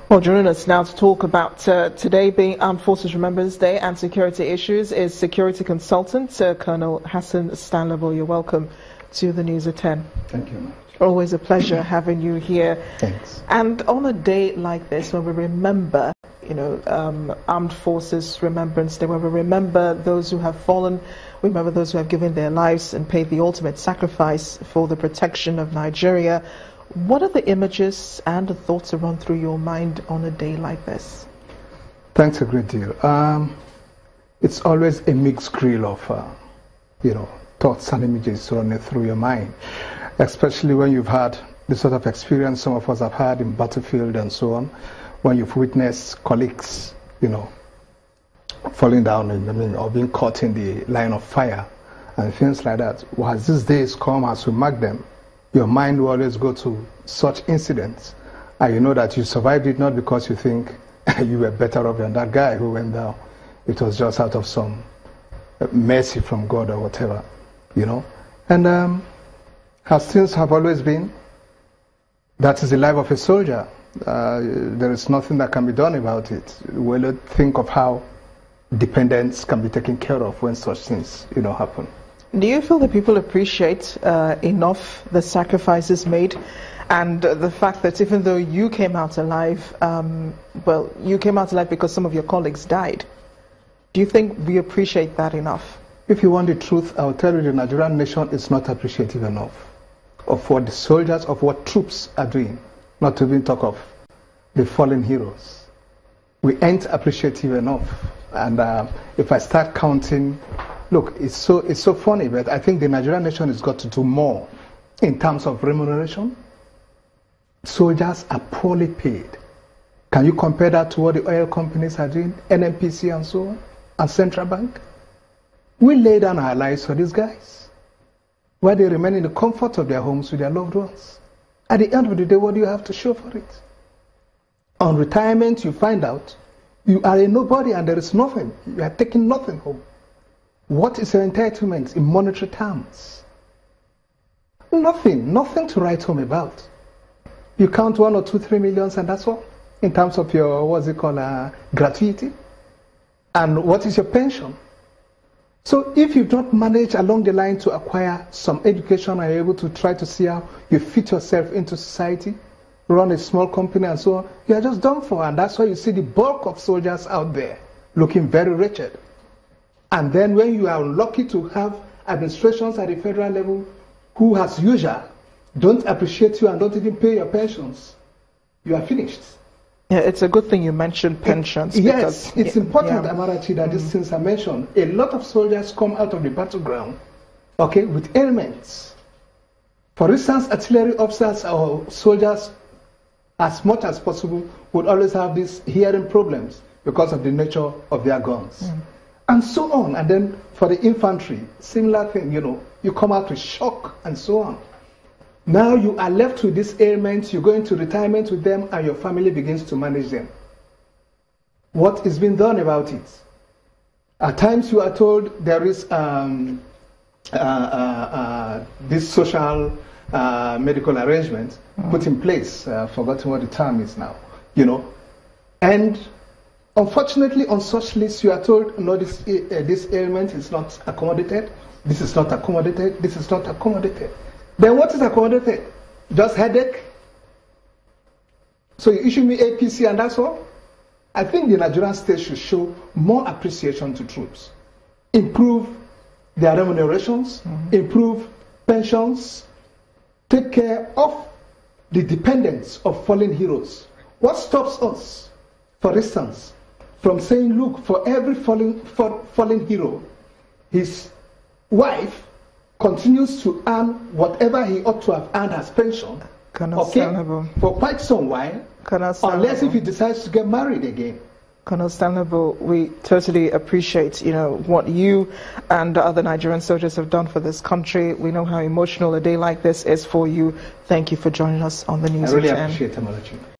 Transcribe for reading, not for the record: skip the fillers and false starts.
Well, joining us now to talk about today being Armed Forces Remembrance Day and security issues is security consultant Colonel Hassan Stanlable. You're welcome to the News at 10. Thank you much. Always a pleasure having you here. Thanks. And on a day like this, when we remember, Armed Forces Remembrance Day, when we remember those who have fallen, we remember those who have given their lives and paid the ultimate sacrifice for the protection of Nigeria. What are the images and the thoughts that run through your mind on a day like this? Thanks a great deal. It's always a mixed grill of, thoughts and images running through your mind, especially when you've had the sort of experience some of us have had in battlefield and so on, when you've witnessed colleagues, falling down or being caught in the line of fire and things like that. Well, as these days come, as we mark them, your mind will always go to such incidents, and you know that you survived it not because you think you were better off than that guy who went down. It was just out of some mercy from God or whatever, And as things have always been, that is the life of a soldier. There is nothing that can be done about it. We'll think of how dependents can be taken care of when such things, happen. Do you feel that people appreciate enough the sacrifices made and the fact that even though you came out alive, you came out alive because some of your colleagues died? Do you think we appreciate that enough? If you want the truth, I'll tell you the Nigerian nation is not appreciative enough of what the soldiers, of what troops are doing, not to even talk of the fallen heroes. We ain't appreciative enough. And if I start counting, look, it's so funny, but I think the Nigerian nation has got to do more in terms of remuneration. Soldiers are poorly paid. Can you compare that to what the oil companies are doing, NNPC and so on, and Central Bank? We lay down our lives for these guys, while they remain in the comfort of their homes with their loved ones. At the end of the day, what do you have to show for it? On retirement, you find out you are a nobody and there is nothing. You are taking nothing home. What is your entitlement in monetary terms? Nothing to write home about. You count 1 or 2, 3 millions and that's all, in terms of your, gratuity. And what is your pension? So if you've not managed along the line to acquire some education and you're able to try to see how you fit yourself into society, run a small company and so on, you are just done for. And that's why you see the bulk of soldiers out there looking very wretched. And then when you are lucky to have administrations at the federal level who, as usual, don't appreciate you and don't even pay your pensions, you are finished. Yeah, it's a good thing you mentioned pensions. Yes, it's important, Amarachi, that these things are mentioned. A lot of soldiers come out of the battleground, with ailments. For instance, artillery officers or soldiers, as much as possible, would always have these hearing problems because of the nature of their guns. And so on. And then for the infantry, similar thing, you come out with shock and so on. Now you are left with these ailments, you go into retirement with them, and your family begins to manage them. What is being done about it? At times you are told there is this social medical arrangement put in place. I've forgotten what the term is now. And unfortunately, on such lists, you are told, no, this ailment is not accommodated, this is not accommodated, this is not accommodated. Then what is accommodated? Just headache? So you issue me APC and that's all? I think the Nigerian state should show more appreciation to troops. Improve their remunerations, improve pensions, take care of the dependents of fallen heroes. What stops us, for instance, from saying, look, for every fallen hero, his wife continues to earn whatever he ought to have earned as pension, for quite some while, unless if he decides to get married again. Colonel Stanlable, we totally appreciate, what you and other Nigerian soldiers have done for this country. We know how emotional a day like this is for you. Thank you for joining us on the News. I really appreciate it, Amarachi.